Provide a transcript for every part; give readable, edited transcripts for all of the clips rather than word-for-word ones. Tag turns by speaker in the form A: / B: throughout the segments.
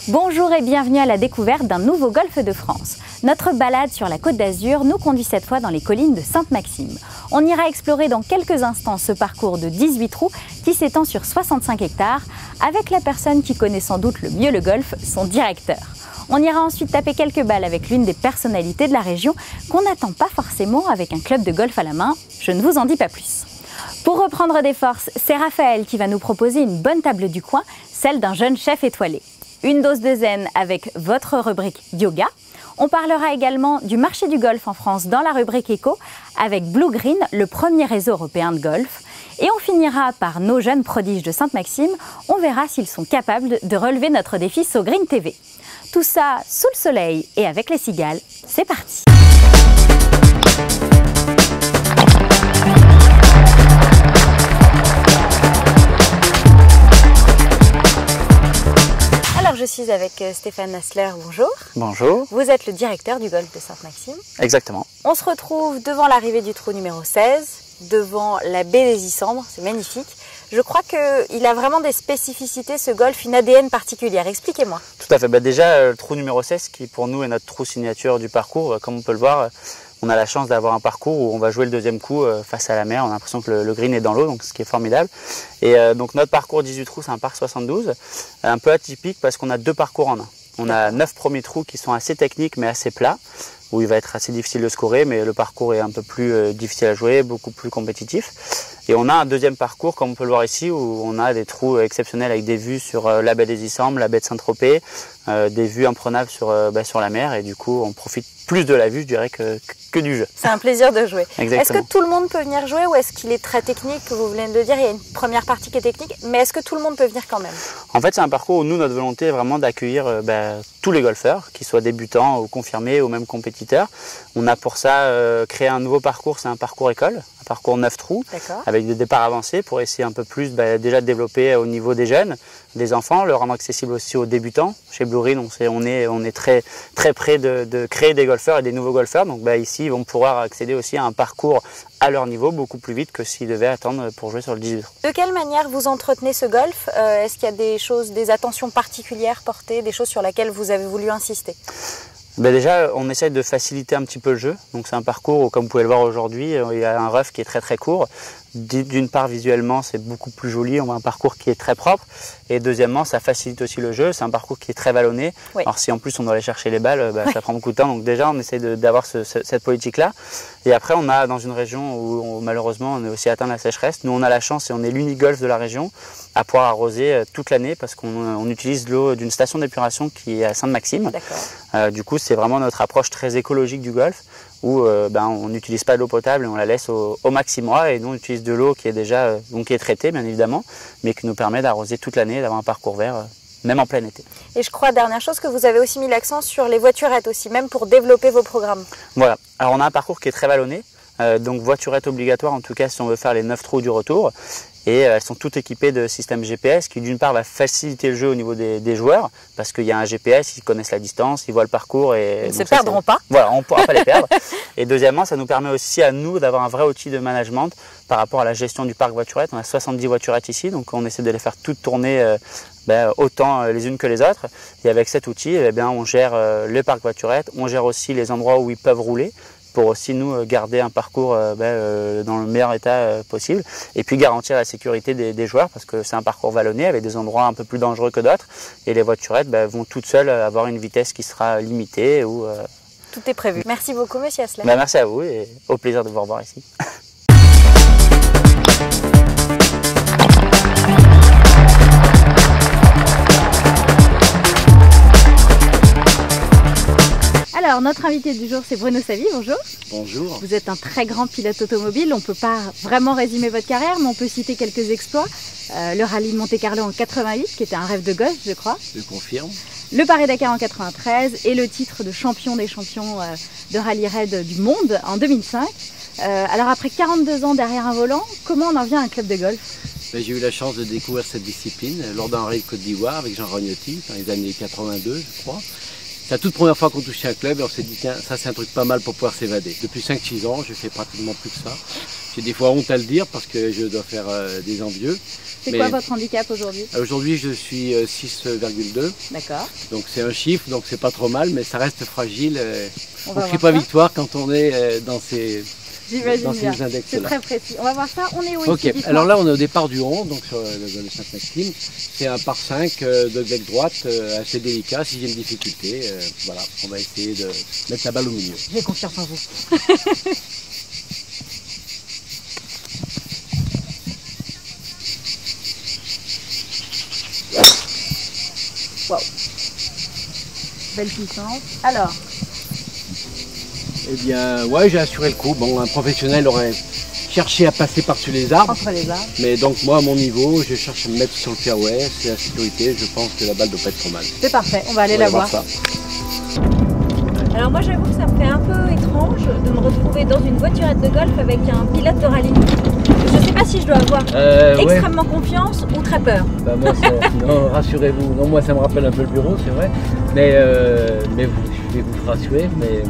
A: Bonjour et bienvenue à la découverte d'un nouveau golfe de France. Notre balade sur la Côte d'Azur nous conduit cette fois dans les collines de Sainte-Maxime. On ira explorer dans quelques instants ce parcours de 18 trous qui s'étend sur 65 hectares avec la personne qui connaît sans doute le mieux le golfe, son directeur. On ira ensuite taper quelques balles avec l'une des personnalités de la région qu'on n'attend pas forcément avec un club de golf à la main. Je ne vous en dis pas plus. Pour reprendre des forces, c'est Raphaël qui va nous proposer une bonne table du coin, celle d'un jeune chef étoilé. Une dose de zen avec votre rubrique yoga. On parlera également du marché du golf en France dans la rubrique éco avec Blue Green, le premier réseau européen de golf. Et on finira par nos jeunes prodiges de Sainte-Maxime. On verra s'ils sont capables de relever notre défi So Green TV. Tout ça sous le soleil et avec les cigales. C'est parti! Je suis avec Stéphane Hassler, bonjour.
B: Bonjour.
A: Vous êtes le directeur du golfe de Sainte-Maxime.
B: Exactement.
A: On se retrouve devant l'arrivée du trou numéro 16, devant la baie des Issambres, c'est magnifique. Je crois qu'il a vraiment des spécificités, ce golfe, une ADN particulière. Expliquez-moi.
B: Tout à fait. Déjà, le trou numéro 16, qui pour nous est notre trou signature du parcours, comme on peut le voir, on a la chance d'avoir un parcours où on va jouer le deuxième coup face à la mer. On a l'impression que le green est dans l'eau, donc ce qui est formidable. Et donc notre parcours 18 trous, c'est un par 72, un peu atypique parce qu'on a deux parcours en un. On a 9 premiers trous qui sont assez techniques mais assez plats, où il va être assez difficile de scorer, mais le parcours est un peu plus difficile à jouer, beaucoup plus compétitif. Et on a un deuxième parcours, comme on peut le voir ici, où on a des trous exceptionnels avec des vues sur la baie des Issambres, la baie de Saint-Tropez, des vues imprenables sur la mer, et du coup on profite plus de la vue, je dirais, que du jeu.
A: C'est un plaisir de jouer. Est-ce que tout le monde peut venir jouer ou est-ce qu'il est très technique? Vous venez de le dire, il y a une première partie qui est technique, mais est-ce que tout le monde peut venir quand même?
B: En fait, c'est un parcours où nous, notre volonté est vraiment d'accueillir tous les golfeurs, qu'ils soient débutants ou confirmés ou même compétiteurs. On a pour ça créé un nouveau parcours, c'est un parcours école, un parcours 9 trous, avec des départs avancés pour essayer un peu plus déjà de développer au niveau des jeunes, des enfants, le rendre accessible aussi aux débutants. Chez Blue Green, on est très près de créer des golfeurs et des nouveaux golfeurs. Donc ici, ils vont pouvoir accéder aussi à un parcours à leur niveau beaucoup plus vite que s'ils devaient attendre pour jouer sur le 18 trous.
A: De quelle manière vous entretenez ce golf? Est-ce qu'il y a des attentions particulières portées, des choses sur lesquelles vous avez voulu insister?
B: Déjà, on essaie de faciliter un petit peu le jeu. Donc c'est un parcours où, comme vous pouvez le voir aujourd'hui, il y a un rough qui est très court. D'une part, visuellement, c'est beaucoup plus joli. On a un parcours qui est très propre. Et deuxièmement, ça facilite aussi le jeu. C'est un parcours qui est très vallonné. Oui. Alors si en plus on doit aller chercher les balles, ça prend beaucoup de temps. Donc déjà, on essaie d'avoir cette politique-là. Et après, on a dans une région où malheureusement, on est aussi atteint de la sécheresse. Nous, on a la chance et on est l'unique golf de la région à pouvoir arroser toute l'année parce qu'on utilise l'eau d'une station d'épuration qui est à Sainte-Maxime. Du coup, c'est vraiment notre approche très écologique du golf où on n'utilise pas d'eau potable et on la laisse au maximum. Et nous, on utilise de l'eau qui est déjà qui est traitée, bien évidemment, mais qui nous permet d'arroser toute l'année, d'avoir un parcours vert, même en plein été.
A: Et je crois, dernière chose, que vous avez aussi mis l'accent sur les voiturettes aussi, même pour développer vos programmes.
B: Voilà. Alors, on a un parcours qui est très vallonné. Donc voiturette obligatoire en tout cas si on veut faire les 9 trous du retour et elles sont toutes équipées de système GPS qui d'une part va faciliter le jeu au niveau des joueurs parce qu'il y a un GPS, ils connaissent la distance, ils voient le parcours et
A: ils ne se perdront pas.
B: Voilà, on ne pourra pas les perdre. Et deuxièmement, ça nous permet aussi à nous d'avoir un vrai outil de management par rapport à la gestion du parc voiturette. On a 70 voiturettes ici, donc on essaie de les faire toutes tourner autant les unes que les autres. Et avec cet outil, on gère le parc voiturette, on gère aussi les endroits où ils peuvent rouler pour aussi nous garder un parcours dans le meilleur état possible et puis garantir la sécurité des joueurs parce que c'est un parcours vallonné avec des endroits un peu plus dangereux que d'autres et les voiturettes vont toutes seules avoir une vitesse qui sera limitée.
A: Tout est prévu. Merci beaucoup monsieur Hassler.
B: Merci à vous et au plaisir de vous revoir ici.
A: Alors, notre invité du jour, c'est Bruno Savy. Bonjour.
C: Bonjour.
A: Vous êtes un très grand pilote automobile. On ne peut pas vraiment résumer votre carrière, mais on peut citer quelques exploits. Le rallye de Monte-Carlo en 88, qui était un rêve de gosse, je crois.
C: Je confirme.
A: Le Paris-Dakar en 93 et le titre de champion des champions de rallye raid du monde en 2005. Alors, après 42 ans derrière un volant, comment on en vient à un club de golf?
C: J'ai eu la chance de découvrir cette discipline lors d'un raid Côte d'Ivoire avec Jean Ragnotti dans les années 82, je crois. C'est la toute première fois qu'on touchait un club et on s'est dit tiens, ça c'est un truc pas mal pour pouvoir s'évader. Depuis 5-6 ans, je fais pratiquement plus que ça. J'ai des fois honte à le dire parce que je dois faire des envieux.
A: C'est quoi votre handicap aujourd'hui?
C: Aujourd'hui, je suis 6,2.
A: D'accord.
C: Donc c'est un chiffre, donc c'est pas trop mal, mais ça reste fragile. On ne crie
A: voir
C: pas
A: ça.
C: victoire quand on est dans ces
A: J'imagine bien.
C: index-là.
A: C'est très précis. On va voir ça. On est où
C: Ok,
A: ici? Dites-moi.
C: alors là on est au départ du rond, donc sur le Sainte-Maxime. C'est un par 5 de bec droite, assez délicat, 6e difficulté. Voilà, on va essayer de mettre la balle au milieu.
A: J'ai confiance en vous. Wow. Belle puissance. Alors,
C: Eh bien, ouais, j'ai assuré le coup. Bon, un professionnel aurait cherché à passer par-dessus les arbres.
A: entre les arbres.
C: Mais donc moi, à mon niveau, je cherche à me mettre sur le fairway. C'est la sécurité, je pense que la balle ne doit pas être trop mal.
A: C'est parfait. On va aller
C: On
A: la
C: va
A: voir.
C: ça.
A: Alors moi j'avoue que ça me fait un peu étrange de me retrouver dans une voiturette de golf avec un pilote de rallye. Je ne sais pas si je dois avoir extrêmement confiance ou très peur.
C: Bah, moi, non, rassurez-vous. Non, moi, ça me rappelle un peu le bureau, c'est vrai. Mais je vais vous rassurer, mais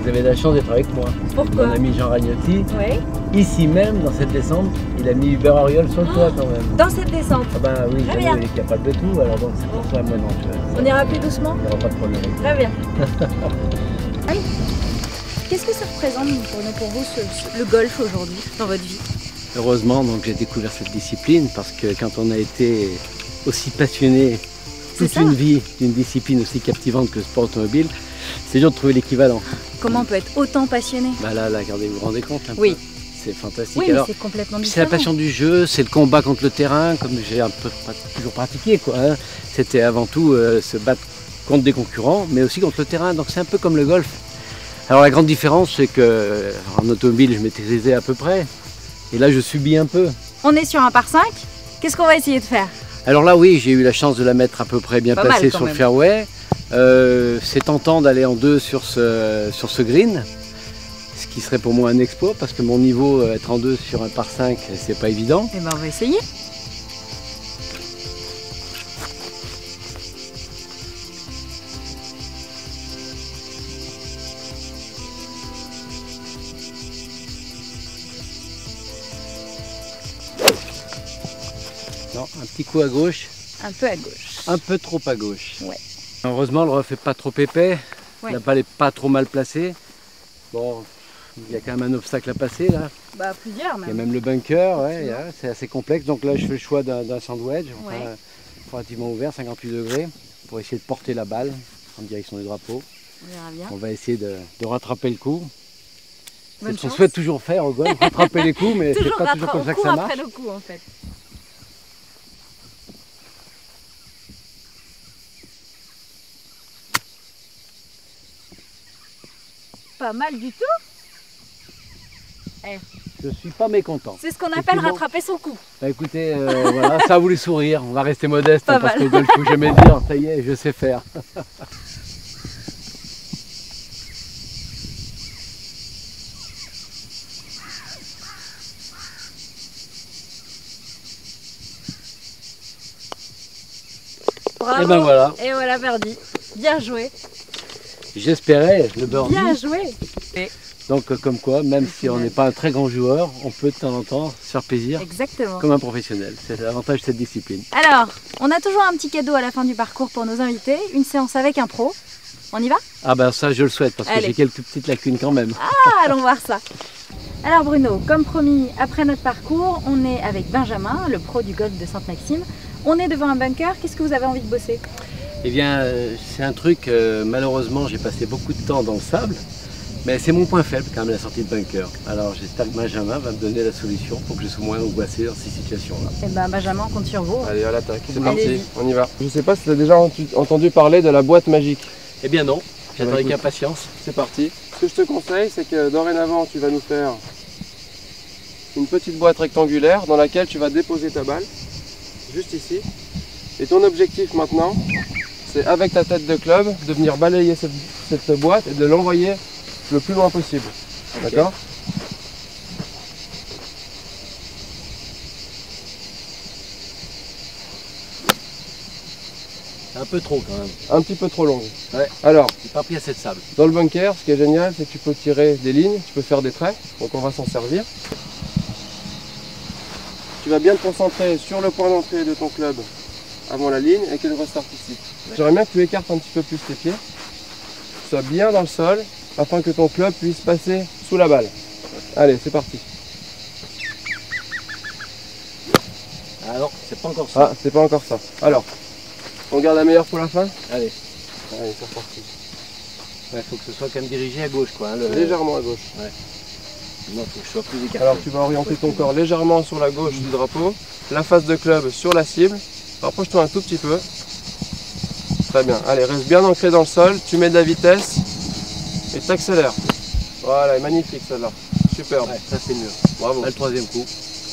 C: vous avez la chance d'être avec moi.
A: Pourquoi?
C: Mon ami Jean Ragnotti,
A: Oui.
C: ici même, dans cette descente, il a mis Hubert Auriol sur le toit quand même.
A: Dans cette descente.
C: Ah ben oui,
A: Très
C: Jeannot,
A: bien.
C: il est capable de tout, alors donc c'est pour ça, moi non.
A: On ira plus doucement?
C: Il n'y aura pas de problème.
A: Très bien. Oui. Qu'est-ce que ça représente pour vous le golf aujourd'hui dans votre vie?
C: Heureusement, donc j'ai découvert cette discipline parce que quand on a été aussi passionné toute une vie d'une discipline aussi captivante que le sport automobile, c'est dur de trouver l'équivalent.
A: Comment on peut être autant passionné?
C: Bah là, regardez, vous vous rendez compte un
A: Oui.
C: peu. C'est fantastique.
A: Oui, mais
C: Alors,
A: c'est complètement
C: c'est
A: différent.
C: la passion du jeu, c'est le combat contre le terrain, comme j'ai un peu toujours pratiqué, quoi. Hein. C'était avant tout se battre contre des concurrents, mais aussi contre le terrain. Donc c'est un peu comme le golf. Alors la grande différence, c'est que en automobile, je maîtrisais à peu près, et là, je subis un peu.
A: On est sur un par 5. Qu'est-ce qu'on va essayer de faire?
C: Alors là, oui, j'ai eu la chance de la mettre à peu près bien
A: Pas mal,
C: placée
A: quand
C: sur le
A: même.
C: fairway. C'est tentant d'aller en 2 sur ce green, ce qui serait pour moi un exploit parce que mon niveau, être en 2 sur un par 5, c'est pas évident.
A: Eh ben on va essayer.
C: Non, un petit coup à gauche,
A: Un peu à gauche.
C: un peu trop à gauche.
A: Ouais.
C: Heureusement, le rough n'est pas trop épais,
A: Ouais.
C: la balle n'est pas trop mal placée. Bon, il y a quand même un obstacle à passer là.
A: Bah plusieurs
C: Il y a
A: même.
C: même le bunker, ouais, c'est assez complexe. Donc là, je fais le choix d'un sandwich, enfin,
A: Ouais.
C: relativement ouvert, 58 degrés, pour essayer de porter la balle en direction du drapeau.
A: On verra bien.
C: On va essayer de rattraper le coup.
A: Bonne
C: C'est ce qu'on
A: chance.
C: souhaite toujours faire au golf, rattraper les coups, mais c'est pas toujours comme ça que ça marche.
A: après le coup en fait. Pas mal du tout.
C: Je suis pas mécontent.
A: C'est ce qu'on appelle
C: Effectivement.
A: rattraper son coup.
C: Bah, écoutez, voilà, ça a voulu sourire. On va rester modeste
A: Pas
C: hein, parce
A: mal.
C: qu'au golf, faut jamais dire, ça y est, je sais faire.
A: Bravo.
C: Et ben voilà,
A: Et voilà Verdi. Bien joué.
C: j'espérais le birdie.
A: Bien joué.
C: Donc comme quoi, même si on n'est pas un très grand joueur, on peut de temps en temps se faire plaisir
A: Exactement.
C: comme un professionnel. C'est l'avantage de cette discipline.
A: Alors, on a toujours un petit cadeau à la fin du parcours pour nos invités. Une séance avec un pro. On y va?
C: Ah ben ça je le souhaite parce que
A: Allez.
C: j'ai quelques petites lacunes quand même.
A: Ah, allons voir ça. Alors Bruno, comme promis, après notre parcours, on est avec Benjamin, le pro du golf de Sainte-Maxime. On est devant un bunker. Qu'est-ce que vous avez envie de bosser?
C: Eh bien c'est un truc, malheureusement j'ai passé beaucoup de temps dans le sable, mais c'est mon point faible quand même la sortie de bunker. Alors j'espère que Benjamin va me donner la solution pour que je sois moins angoissé dans ces situations-là.
A: Eh ben Benjamin, on compte sur vous.
D: Allez, à l'attaque, c'est
A: Allez-y.
D: parti, on y va. Je sais pas si tu as déjà entendu parler de la boîte magique.
C: Eh bien non, j'attends avec
D: écoute.
C: impatience.
D: C'est parti. Ce que je te conseille, c'est que dorénavant, tu vas nous faire une petite boîte rectangulaire dans laquelle tu vas déposer ta balle, juste ici. Et ton objectif maintenant, c'est avec ta tête de club, de venir balayer cette boîte et de l'envoyer le plus loin possible.
C: Ok.
D: D'accord ?
C: C'est un peu trop quand même.
D: Un petit peu trop longue.
C: Ouais.
D: Alors,
C: J'ai pas pris assez de sable.
D: dans le bunker, ce qui est génial, c'est que tu peux tirer des lignes, tu peux faire des traits, donc on va s'en servir. tu vas bien te concentrer sur le point d'entrée de ton club avant la ligne et qu'elle ressorte ici. J'aimerais bien que tu écartes un petit peu plus tes pieds, que tu sois bien dans le sol afin que ton club puisse passer sous la balle. Allez, c'est parti.
C: Ah non, c'est pas encore ça.
D: Ah, c'est pas encore ça. Alors, on garde la meilleure pour la fin.
C: Allez.
D: Allez, c'est reparti.
C: Il faut que ce soit quand même dirigé à gauche, quoi. Hein,
D: Légèrement à gauche.
C: Ouais. Non, il faut que je sois plus écarté.
D: Alors tu vas orienter ton corps légèrement sur la gauche du drapeau, la face de club sur la cible. Rapproche-toi un tout petit peu. Très bien. Allez, reste bien ancré dans le sol, tu mets de la vitesse et tu accélères. Voilà, magnifique celle-là. Superbe.
C: Ouais, ça c'est mieux.
D: Bravo.
C: Là, le troisième coup.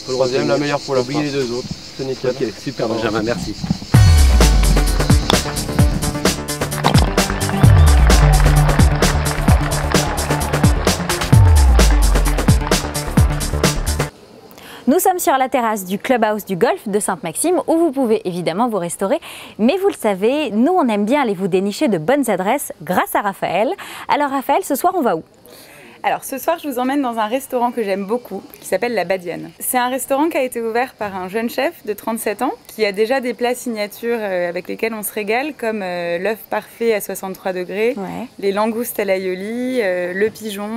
D: Le troisième, la meilleure pour la
C: oublier
D: fin.
C: les deux autres.
D: C'est nickel.
C: Ok, super Benjamin, merci.
A: Nous sommes sur la terrasse du clubhouse du golf de Sainte-Maxime où vous pouvez évidemment vous restaurer. Mais vous le savez, nous on aime bien aller vous dénicher de bonnes adresses grâce à Raphaël. Alors Raphaël, ce soir on va où ?
E: Alors ce soir, je vous emmène dans un restaurant que j'aime beaucoup, qui s'appelle La Badiane. C'est un restaurant qui a été ouvert par un jeune chef de 37 ans, qui a déjà des plats signatures avec lesquels on se régale, comme l'œuf parfait à 63 degrés, les langoustes à l'aioli, le pigeon.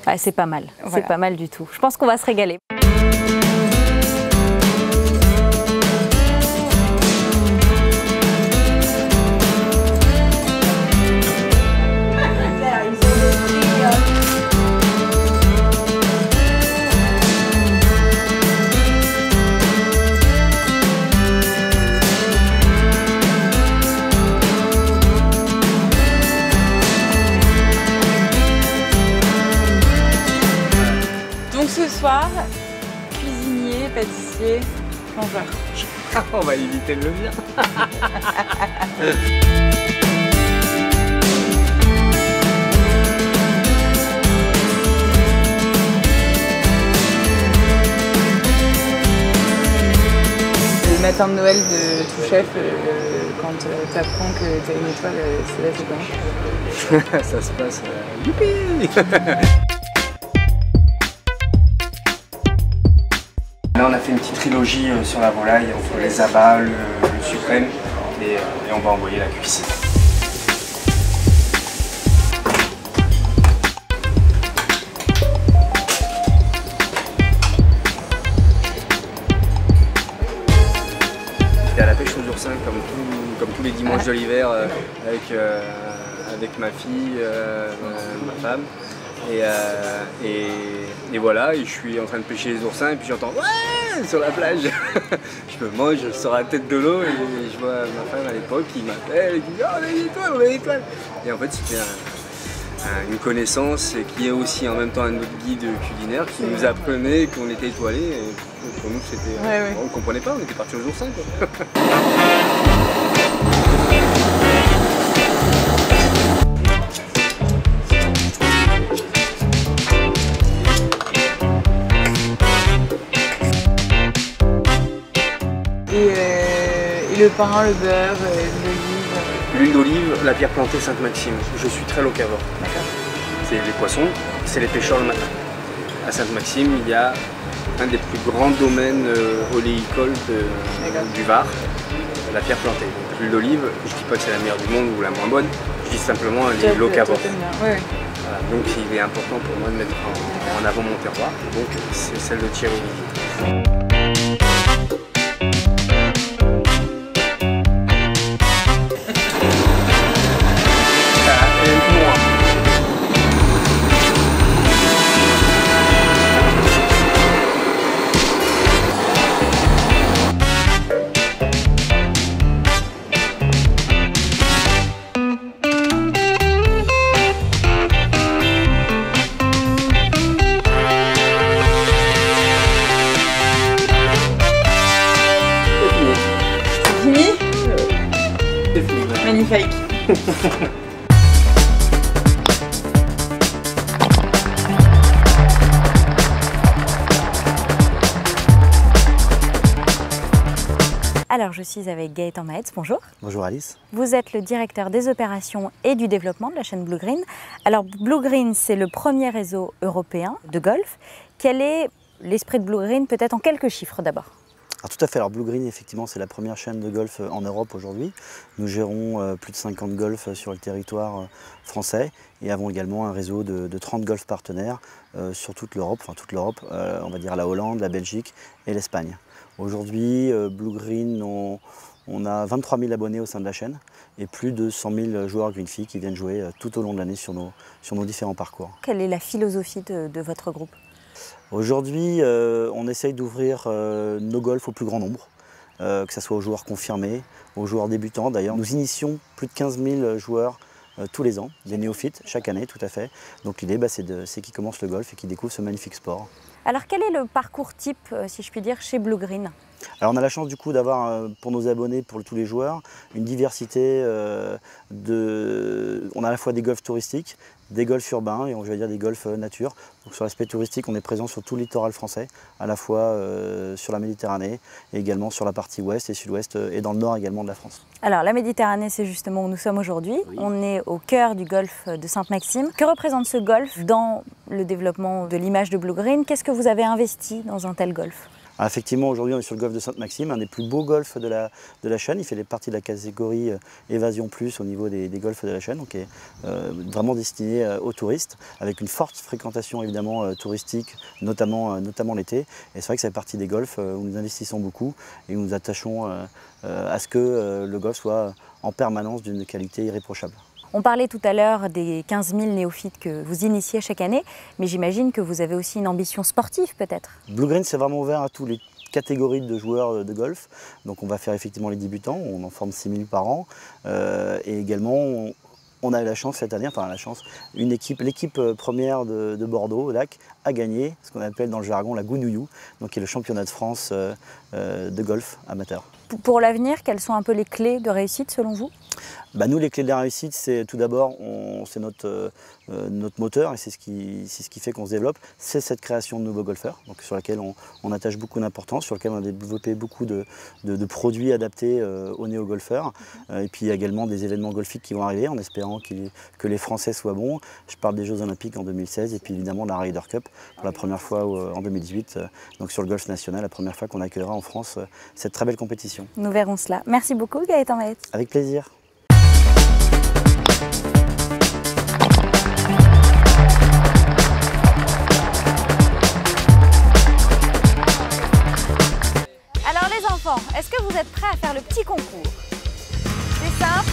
A: Ah, c'est pas mal,
E: voilà.
A: C'est pas mal du tout. Je pense qu'on va se régaler.
E: Ce soir, cuisinier, pâtissier, plongeur.
C: On va éviter de le dire.
E: Le matin de Noël de tout chef, quand tu apprends que tu as une étoile, c'est là, c'est quand
C: Ça se passe. Youpi.
F: Là on a fait une petite trilogie sur la volaille, entre les abats, le suprême et on va envoyer la cuisse. J'étais à la pêche aux oursins comme tous les dimanches de l'hiver avec ma fille, ma femme. Et voilà, et je suis en train de pêcher les oursins et puis j'entends ouais sur la plage. Je me mange, je sors la tête de l'eau et je vois ma femme à l'époque qui m'appelle et qui dit oh, on a une étoile, on a une étoile. Et en fait c'était une connaissance qui est aussi en même temps un autre guide culinaire qui nous apprenait qu'on était étoilés. Et pour nous c'était. On ne comprenait pas, on était partis aux oursins quoi.
E: Et le pain, le beurre, l'olive.
F: L'huile d'olive, la pierre plantée Sainte-Maxime. Je suis très locavore.
E: D'accord.
F: C'est les poissons, c'est les pêcheurs le matin. À Sainte-Maxime, il y a un des plus grands domaines oléicoles du Var, la pierre plantée. L'huile d'olive, je ne dis pas que c'est la meilleure du monde ou la moins bonne, je dis simplement elle est locavore. Voilà, donc il est important pour moi de mettre en avant mon terroir, donc c'est celle de Thierry Olivier.
E: Magnifique.
A: Alors je suis avec Gaëtan Maetz, bonjour.
B: Bonjour Alice.
A: Vous êtes le directeur des opérations et du développement de la chaîne Blue Green. Alors Blue Green, c'est le premier réseau européen de golf. Quelle est l'esprit de Blue Green, peut-être en quelques chiffres d'abord.
G: Alors, tout à fait. Alors Blue Green, effectivement, c'est la première chaîne de golf en Europe aujourd'hui. Nous gérons plus de 50 golfs sur le territoire français et avons également un réseau de 30 golf partenaires sur toute l'Europe, on va dire la Hollande, la Belgique et l'Espagne. Aujourd'hui, Blue Green, on a 23 000 abonnés au sein de la chaîne et plus de 100 000 joueurs Greenfee qui viennent jouer tout au long de l'année sur nos différents parcours.
A: Quelle est la philosophie de votre groupe ?
G: Aujourd'hui, on essaye d'ouvrir nos golfs au plus grand nombre, que ce soit aux joueurs confirmés, aux joueurs débutants. D'ailleurs, nous initions plus de 15 000 joueurs tous les ans, des néophytes, chaque année, tout à fait. Donc l'idée, c'est qu'ils commencent le golf et qu'ils découvrent ce magnifique sport.
A: Alors quel est le parcours type, si je puis dire, chez Blue Green ?
G: Alors on a la chance du coup d'avoir pour nos abonnés, pour tous les joueurs, une diversité on a à la fois des golfs touristiques, des golfs urbains et on va dire des golfs nature. Donc sur l'aspect touristique, on est présent sur tout le littoral français, à la fois sur la Méditerranée et également sur la partie ouest et sud-ouest et dans le nord également de la France.
A: Alors la Méditerranée, c'est justement où nous sommes aujourd'hui. Oui. On est au cœur du golfe de Sainte-Maxime. Que représente ce golfe dans le développement de l'image de Blue Green? Qu'est-ce que vous avez investi dans un tel golfe?
G: Alors effectivement, aujourd'hui, on est sur le golfe de Sainte-Maxime, un des plus beaux golfs de la chaîne. Il fait partie de la catégorie Évasion Plus au niveau des golfs de la chaîne, donc est vraiment destiné aux touristes, avec une forte fréquentation évidemment touristique, notamment l'été. Et c'est vrai que ça fait partie des golfs où nous investissons beaucoup et où nous attachons à ce que le golf soit en permanence d'une qualité irréprochable.
A: On parlait tout à l'heure des 15 000 néophytes que vous initiez chaque année, mais j'imagine que vous avez aussi une ambition sportive peut-être.
G: Blue Green, c'est vraiment ouvert à toutes les catégories de joueurs de golf. Donc on va faire effectivement les débutants, on en forme 6 000 par an. Et également, on a la chance cette année, l'équipe première de Bordeaux, au Lac, a gagné ce qu'on appelle dans le jargon la Gounouillou, donc qui est le championnat de France de golf amateur.
A: Pour l'avenir, quelles sont un peu les clés de réussite selon vous?
G: Nous, les clés de la réussite, c'est tout d'abord, c'est notre moteur et c'est ce qui fait qu'on se développe, c'est cette création de nouveaux golfeurs, donc sur laquelle on attache beaucoup d'importance, sur laquelle on a développé beaucoup de produits adaptés aux néo-golfeurs. Et puis il y a également des événements golfiques qui vont arriver en espérant que les Français soient bons. Je parle des Jeux Olympiques en 2016 et puis évidemment la Ryder Cup pour la première fois en 2018, donc sur le golf national, la première fois qu'on accueillera en France cette très belle compétition.
A: Nous verrons cela. Merci beaucoup Gaëtan Maët.
G: Avec plaisir.
A: Alors les enfants, est-ce que vous êtes prêts à faire le petit concours? C'est simple,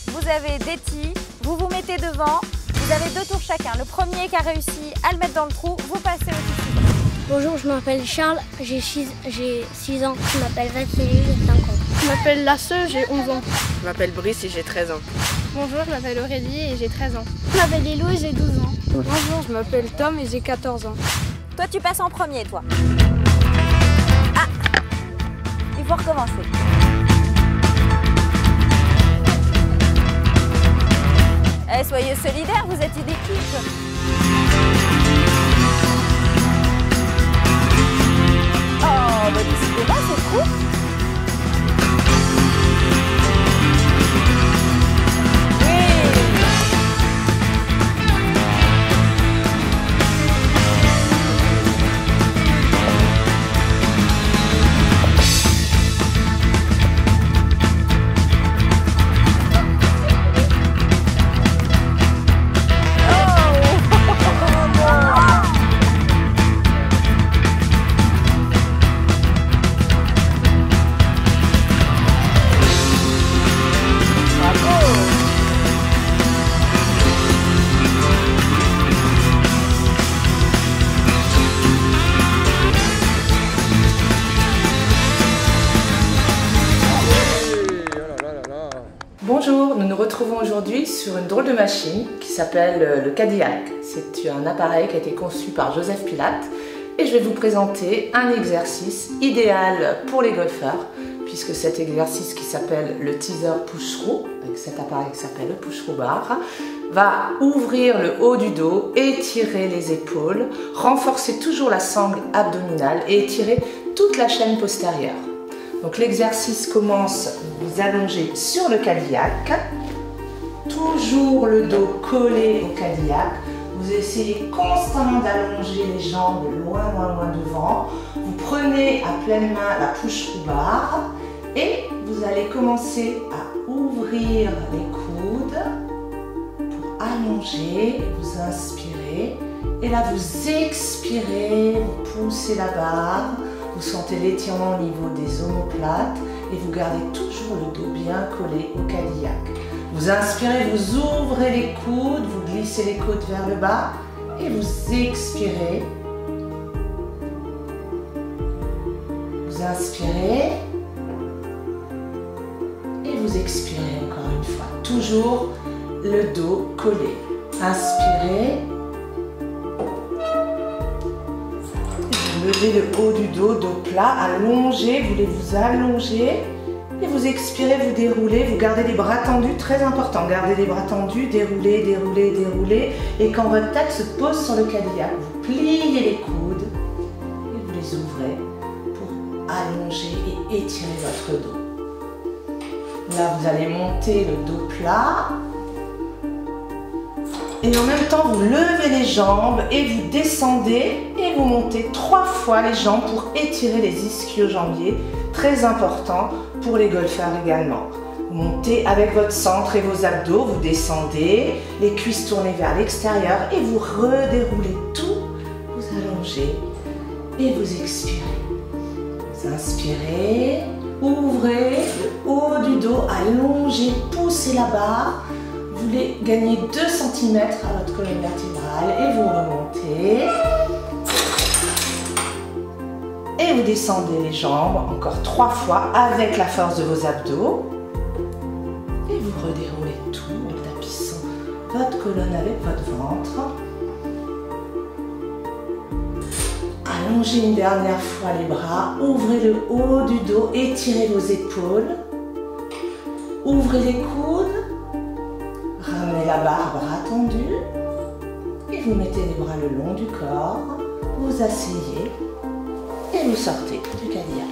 A: vous avez des tis, vous vous mettez devant, vous avez 2 tours chacun. Le premier qui a réussi à le mettre dans le trou, vous passez au tis.
H: Bonjour, je m'appelle Charles, j'ai 6 ans. Je m'appelle Vassili, j'ai 5 ans.
I: Je m'appelle Lasse, j'ai 11 ans.
J: Je m'appelle Brice et j'ai 13 ans.
K: Bonjour, je m'appelle Aurélie et j'ai 13 ans.
L: Je m'appelle Lilo et j'ai 12 ans.
M: Bonjour, je m'appelle Tom et j'ai 14 ans.
A: Toi, tu passes en premier, toi. Ah, il faut recommencer. Eh, soyez solidaires, vous êtes une équipe. Oh, décidément, c'est fou.
N: Bonjour, nous nous retrouvons aujourd'hui sur une drôle de machine qui s'appelle le Cadillac. C'est un appareil qui a été conçu par Joseph Pilate et je vais vous présenter un exercice idéal pour les golfeurs puisque cet exercice qui s'appelle le teaser push-through, avec cet appareil qui s'appelle le push-through bar, va ouvrir le haut du dos, étirer les épaules, renforcer toujours la sangle abdominale et étirer toute la chaîne postérieure. Donc l'exercice commence, vous allongez sur le Cadillac, toujours le dos collé au Cadillac, vous essayez constamment d'allonger les jambes loin devant. Vous prenez à pleine main la push to bar et vous allez commencer à ouvrir les coudes pour allonger. Vous inspirez et là vous expirez, vous poussez la barre. Vous sentez l'étirement au niveau des omoplates et vous gardez toujours le dos bien collé au Cadillac. Vous inspirez, vous ouvrez les coudes, vous glissez les côtes vers le bas et vous expirez. Vous inspirez et vous expirez encore une fois. Toujours le dos collé. Inspirez. Levez le haut du dos, dos plat, allongez, vous voulez vous allonger et vous expirez, vous déroulez, vous gardez les bras tendus, très important, gardez les bras tendus, déroulez, déroulez, déroulez et quand votre tête se pose sur le Cadillac, vous pliez les coudes et vous les ouvrez pour allonger et étirer votre dos. Là, vous allez monter le dos plat. Et en même temps, vous levez les jambes et vous descendez et vous montez 3 fois les jambes pour étirer les ischio-jambiers. Très important pour les golfeurs également. Vous montez avec votre centre et vos abdos, vous descendez, les cuisses tournées vers l'extérieur et vous redéroulez tout. Vous allongez et vous expirez. Vous inspirez, ouvrez le haut du dos, allongez, poussez la barre. Vous voulez gagner 2 cm à votre colonne vertébrale et vous remontez. Et vous descendez les jambes encore 3 fois avec la force de vos abdos. Et vous redéroulez tout en tapissant votre colonne avec votre ventre. Allongez une dernière fois les bras, ouvrez le haut du dos, étirez vos épaules. Ouvrez les coudes. Ramenez la barre, bras tendus, et vous mettez les bras le long du corps, vous asseyez et vous sortez du Cadillac.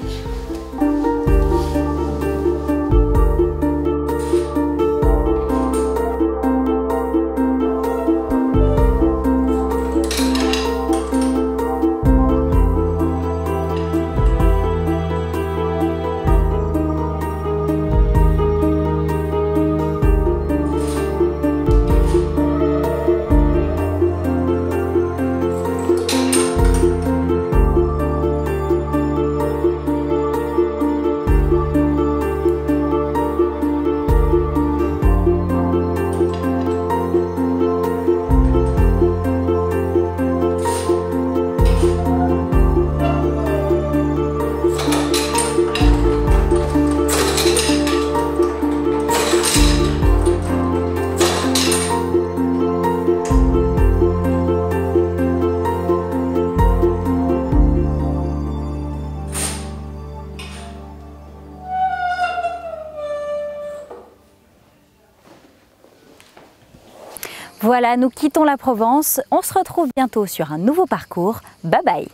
A: Voilà, nous quittons la Provence. On se retrouve bientôt sur un nouveau parcours. Bye bye!